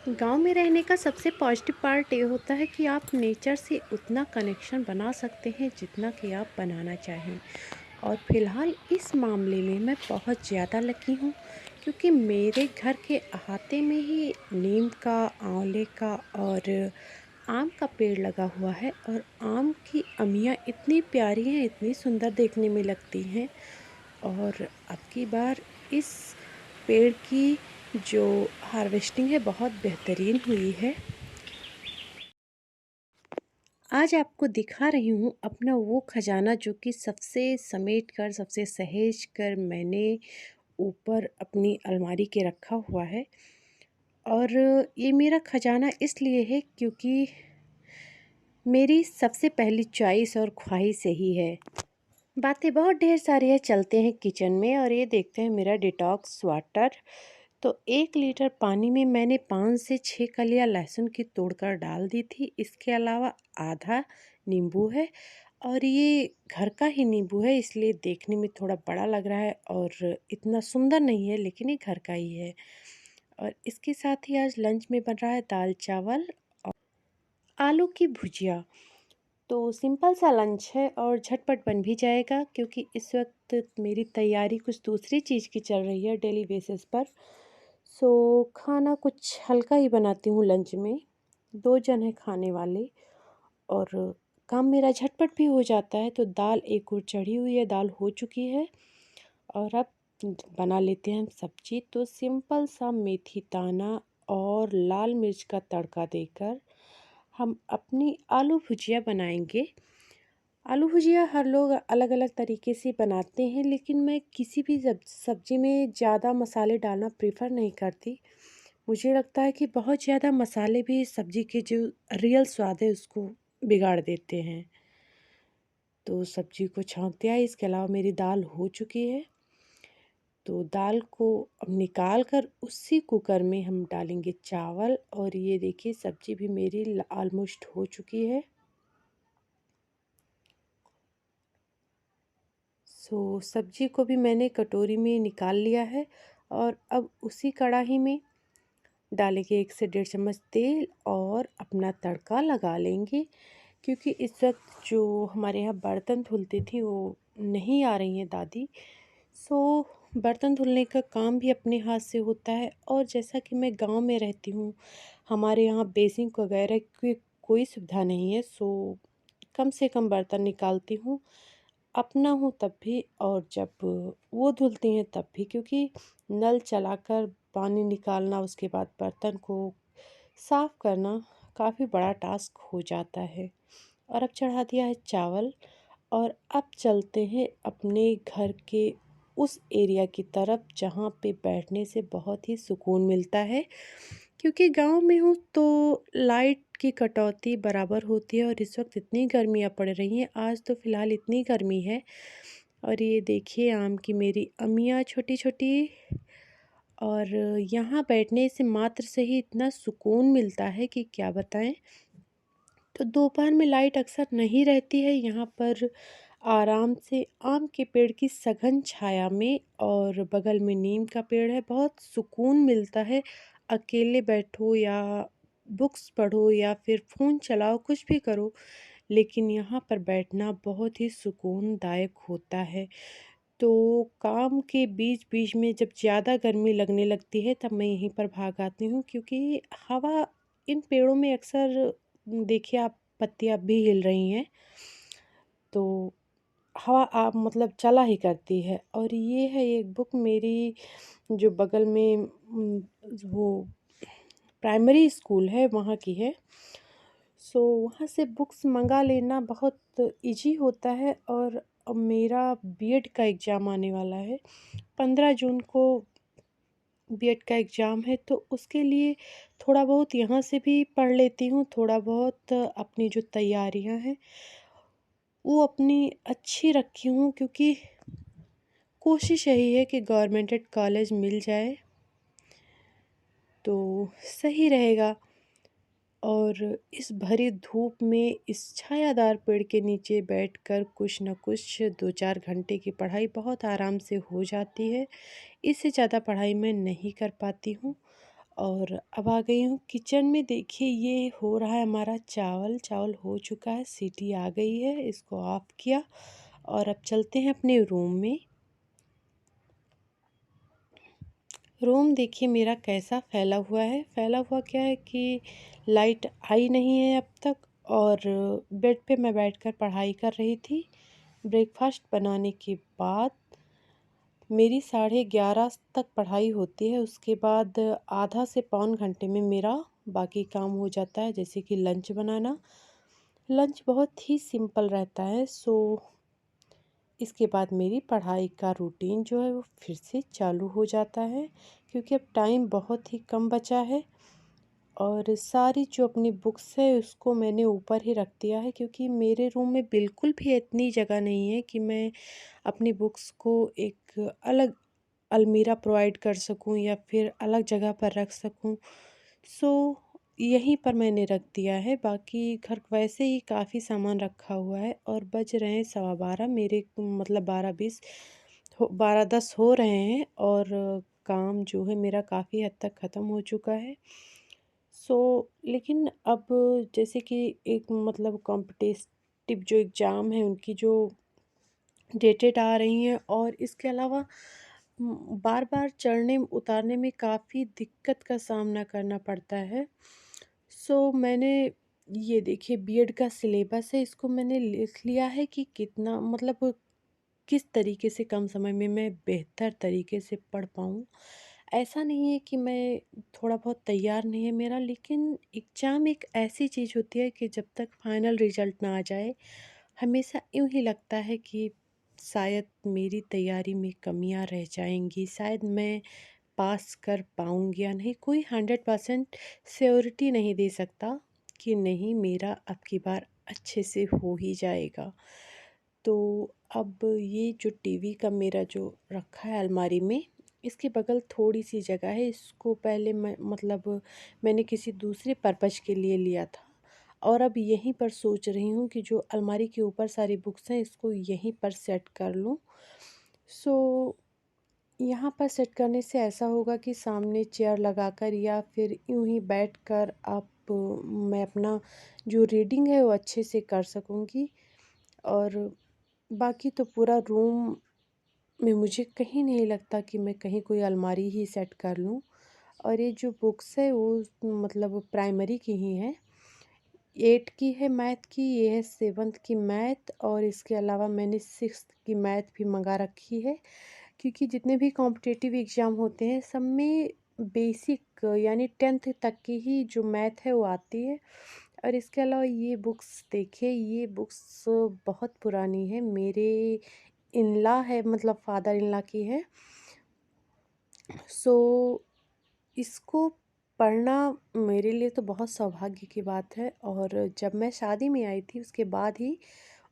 गांव में रहने का सबसे पॉजिटिव पार्ट ये होता है कि आप नेचर से उतना कनेक्शन बना सकते हैं जितना कि आप बनाना चाहें। और फिलहाल इस मामले में मैं बहुत ज़्यादा लकी हूँ, क्योंकि मेरे घर के अहाते में ही नीम का, आंवले का और आम का पेड़ लगा हुआ है। और आम की अमियाँ इतनी प्यारी हैं, इतनी सुंदर देखने में लगती हैं। और अब की बार इस पेड़ की जो हार्वेस्टिंग है बहुत बेहतरीन हुई है। आज आपको दिखा रही हूँ अपना वो खजाना जो कि सबसे समेट कर, सबसे सहेज कर मैंने ऊपर अपनी अलमारी के रखा हुआ है। और ये मेरा खजाना इसलिए है क्योंकि मेरी सबसे पहली चॉइस और ख्वाहिश यही है। बातें बहुत ढेर सारी है, चलते हैं किचन में और ये देखते हैं मेरा डिटॉक्स वाटर। तो 1 लीटर पानी में मैंने 5 से 6 कलियां लहसुन की तोड़कर डाल दी थी। इसके अलावा आधा नींबू है, और ये घर का ही नींबू है, इसलिए देखने में थोड़ा बड़ा लग रहा है और इतना सुंदर नहीं है, लेकिन ये घर का ही है। और इसके साथ ही आज लंच में बन रहा है दाल चावल और आलू की भुजिया। तो सिंपल सा लंच है और झटपट बन भी जाएगा, क्योंकि इस वक्त मेरी तैयारी कुछ दूसरी चीज़ की चल रही है डेली बेसिस पर। सो खाना कुछ हल्का ही बनाती हूँ लंच में। 2 जन हैं खाने वाले, और काम मेरा झटपट भी हो जाता है। तो दाल एक ओर चढ़ी हुई है, दाल हो चुकी है। और अब बना लेते हैं हम सब्जी। तो सिंपल सा मेथी दाना और लाल मिर्च का तड़का देकर हम अपनी आलू भुजिया बनाएंगे। आलू भुजिया हर लोग अलग अलग तरीके से बनाते हैं, लेकिन मैं किसी भी सब्ज़ी में ज़्यादा मसाले डालना प्रेफर नहीं करती। मुझे लगता है कि बहुत ज़्यादा मसाले भी सब्ज़ी के जो रियल स्वाद है उसको बिगाड़ देते हैं। तो सब्ज़ी को छौंक दिया। इसके अलावा मेरी दाल हो चुकी है। तो दाल को अब निकाल कर उसी कुकर में हम डालेंगे चावल। और ये देखिए सब्ज़ी भी मेरी ऑलमोस्ट हो चुकी है। सब्जी को भी मैंने कटोरी में निकाल लिया है। और अब उसी कढ़ाई में डालेंगे 1 से 1.5 चम्मच तेल और अपना तड़का लगा लेंगे। क्योंकि इस वक्त जो हमारे यहाँ बर्तन धुलती थी वो नहीं आ रही हैं दादी। सो बर्तन धुलने का काम भी अपने हाथ से होता है। और जैसा कि मैं गांव में रहती हूँ, हमारे यहाँ बेसिंग वगैरह की कोई सुविधा नहीं है। कम से कम बर्तन निकालती हूँ, अपना हूँ तब भी और जब वो धुलती हैं तब भी। क्योंकि नल चलाकर पानी निकालना, उसके बाद बर्तन को साफ़ करना काफ़ी बड़ा टास्क हो जाता है। और अब चढ़ा दिया है चावल। और अब चलते हैं अपने घर के उस एरिया की तरफ जहाँ पे बैठने से बहुत ही सुकून मिलता है। क्योंकि गांव में हूँ तो लाइट की कटौती बराबर होती है। और इस वक्त इतनी गर्मियाँ पड़ रही हैं, आज तो फ़िलहाल इतनी गर्मी है। और ये देखिए आम की मेरी अमियाँ छोटी छोटी। और यहाँ बैठने से मात्र से ही इतना सुकून मिलता है कि क्या बताएं। तो दोपहर में लाइट अक्सर नहीं रहती है यहाँ पर। आराम से आम के पेड़ की सघन छाया में, और बगल में नीम का पेड़ है, बहुत सुकून मिलता है। अकेले बैठो या बुक्स पढ़ो या फिर फ़ोन चलाओ, कुछ भी करो, लेकिन यहाँ पर बैठना बहुत ही सुकूनदायक होता है। तो काम के बीच बीच में जब ज़्यादा गर्मी लगने लगती है तब मैं यहीं पर भाग आती हूँ। क्योंकि हवा इन पेड़ों में अक्सर, देखिए आप, पत्तियाँ भी हिल रही हैं, तो हवा आप मतलब चला ही करती है। और ये है एक बुक मेरी जो बगल में वो प्राइमरी स्कूल है वहाँ की है। वहाँ से बुक्स मंगा लेना बहुत इजी होता है। और अब मेरा बीएड का एग्ज़ाम आने वाला है, 15 जून को बीएड का एग्ज़ाम है। तो उसके लिए थोड़ा बहुत यहाँ से भी पढ़ लेती हूँ, थोड़ा बहुत अपनी जो तैयारियाँ हैं वो अपनी अच्छी रखी हूँ। क्योंकि कोशिश यही है कि गवर्नमेंटेड कॉलेज मिल जाए तो सही रहेगा। और इस भरी धूप में इस छायादार पेड़ के नीचे बैठकर कुछ न कुछ 2-4 घंटे की पढ़ाई बहुत आराम से हो जाती है। इससे ज़्यादा पढ़ाई मैं नहीं कर पाती हूँ। और अब आ गई हूँ किचन में। देखिए ये हो रहा है हमारा चावल। चावल हो चुका है, सीटी आ गई है, इसको ऑफ किया और अब चलते हैं अपने रूम में। रूम देखिए मेरा कैसा फैला हुआ है। फैला हुआ क्या है कि लाइट आई नहीं है अब तक, और बेड पे मैं बैठकर पढ़ाई कर रही थी। ब्रेकफास्ट बनाने के बाद मेरी 11:30 तक पढ़ाई होती है। उसके बाद आधा से पौन घंटे में मेरा बाकी काम हो जाता है, जैसे कि लंच बनाना। लंच बहुत ही सिंपल रहता है। इसके बाद मेरी पढ़ाई का रूटीन जो है वो फिर से चालू हो जाता है, क्योंकि अब टाइम बहुत ही कम बचा है। और सारी जो अपनी बुक्स है उसको मैंने ऊपर ही रख दिया है, क्योंकि मेरे रूम में बिल्कुल भी इतनी जगह नहीं है कि मैं अपनी बुक्स को एक अलग अलमीरा प्रोवाइड कर सकूं या फिर अलग जगह पर रख सकूं। सो यहीं पर मैंने रख दिया है। बाकी घर वैसे ही काफ़ी सामान रखा हुआ है। और बज रहे हैं 12:15, मेरे मतलब 12:20 हो, 12:10 हो रहे हैं, और काम जो है मेरा काफ़ी हद तक ख़त्म हो चुका है। सो लेकिन अब जैसे कि एक मतलब कॉम्पिटिटिव जो एग्ज़ाम है उनकी जो डेटेड आ रही हैं, और इसके अलावा बार बार चढ़ने उतारने में काफ़ी दिक्कत का सामना करना पड़ता है। मैंने ये देखिए बीएड का सिलेबस है, इसको मैंने लिख लिया है कि कितना मतलब किस तरीके से कम समय में मैं बेहतर तरीके से पढ़ पाऊँ। ऐसा नहीं है कि मैं थोड़ा बहुत तैयार नहीं है मेरा, लेकिन एग्ज़ाम एक ऐसी चीज़ होती है कि जब तक फाइनल रिज़ल्ट ना आ जाए, हमेशा यूँ ही लगता है कि शायद मेरी तैयारी में कमियां रह जाएंगी, शायद मैं पास कर पाऊंगी या नहीं। कोई 100% श्योरिटी नहीं दे सकता कि नहीं मेरा अब की बार अच्छे से हो ही जाएगा। तो अब ये जो टीवी का मेरा जो रखा है अलमारी में, इसके बगल थोड़ी सी जगह है। इसको पहले मैं मतलब मैंने किसी दूसरे पर्पज़ के लिए लिया था, और अब यहीं पर सोच रही हूँ कि जो अलमारी के ऊपर सारी बुक्स हैं इसको यहीं पर सेट कर लूँ। सो यहाँ पर सेट करने से ऐसा होगा कि सामने चेयर लगाकर या फिर यूं ही बैठकर आप मैं अपना जो रीडिंग है वो अच्छे से कर सकूँगी। और बाकी तो पूरा रूम में मुझे कहीं नहीं लगता कि मैं कहीं कोई अलमारी ही सेट कर लूँ। और ये जो बुक्स है वो मतलब प्राइमरी की ही हैं। 8 की है मैथ की, ये है 7th की मैथ, और इसके अलावा मैंने 6th की मैथ भी मंगा रखी है, क्योंकि जितने भी कॉम्पिटिटिव एग्ज़ाम होते हैं सब में बेसिक यानी 10th तक की ही जो मैथ है वो आती है। और इसके अलावा ये बुक्स देखिए, ये बुक्स बहुत पुरानी है, मेरे इन-लॉ है मतलब फादर इन-लॉ की है। सो इसको पढ़ना मेरे लिए तो बहुत सौभाग्य की बात है। और जब मैं शादी में आई थी उसके बाद ही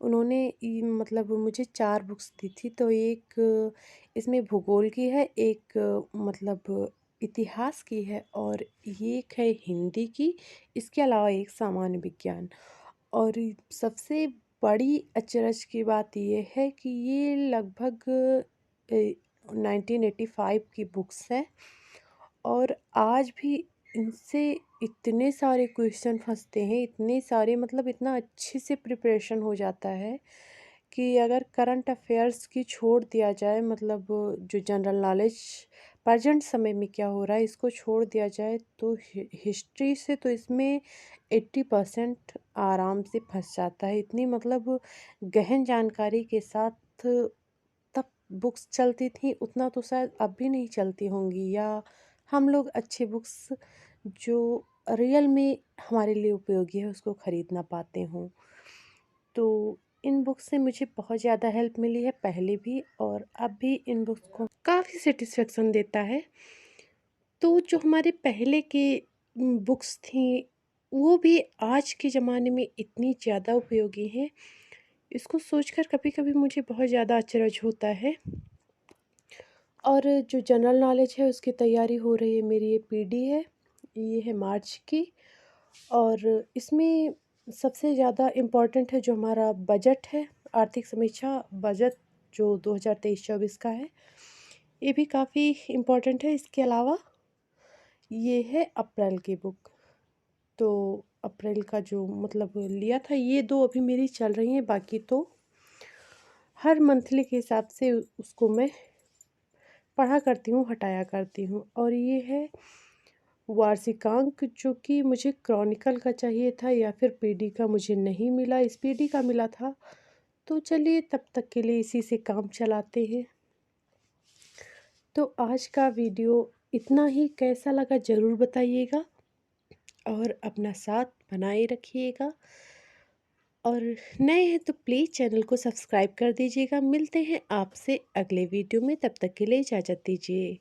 उन्होंने मतलब मुझे 4 बुक्स दी थी। तो एक इसमें भूगोल की है, एक मतलब इतिहास की है, और ये एक है हिंदी की। इसके अलावा एक सामान्य विज्ञान। और सबसे बड़ी अचरज की बात ये है कि ये लगभग 1985 की बुक्स है, और आज भी इनसे इतने सारे क्वेश्चन फंसते हैं, इतने सारे मतलब इतना अच्छे से प्रिपरेशन हो जाता है कि अगर करंट अफेयर्स की छोड़ दिया जाए, मतलब जो जनरल नॉलेज प्रेजेंट समय में क्या हो रहा है इसको छोड़ दिया जाए, तो हिस्ट्री से तो इसमें 80% आराम से फंस जाता है। इतनी मतलब गहन जानकारी के साथ तब बुक्स चलती थी, उतना तो शायद अब भी नहीं चलती होंगी, या हम लोग अच्छी बुक्स जो रियल में हमारे लिए उपयोगी है उसको ख़रीद ना पाते हों। तो इन बुक्स से मुझे बहुत ज़्यादा हेल्प मिली है पहले भी, और अब भी इन बुक्स को काफ़ी सेटिस्फेक्शन देता है। तो जो हमारे पहले के बुक्स थी वो भी आज के ज़माने में इतनी ज़्यादा उपयोगी हैं, इसको सोचकर कभी-कभी मुझे बहुत ज़्यादा अचरज होता है। और जो जनरल नॉलेज है उसकी तैयारी हो रही है मेरी, ये पीडी है, ये है मार्च की। और इसमें सबसे ज़्यादा इम्पोर्टेंट है जो हमारा बजट है, आर्थिक समीक्षा बजट जो 2023-24 का है, ये भी काफ़ी इम्पोर्टेंट है। इसके अलावा ये है अप्रैल की बुक। तो अप्रैल का जो मतलब लिया था, ये 2 अभी मेरी चल रही हैं, बाकी तो हर मंथली के हिसाब से उसको मैं पढ़ा करती हूँ, हटाया करती हूँ। और ये है वार्षिकांक, जो कि मुझे क्रॉनिकल का चाहिए था या फिर पीडी का मुझे नहीं मिला, इस पीडी का मिला था। तो चलिए तब तक के लिए इसी से काम चलाते हैं। तो आज का वीडियो इतना ही, कैसा लगा ज़रूर बताइएगा और अपना साथ बनाए रखिएगा। और नए हैं तो प्लीज़ चैनल को सब्सक्राइब कर दीजिएगा। मिलते हैं आपसे अगले वीडियो में, तब तक के लिए इजाज़त दीजिए।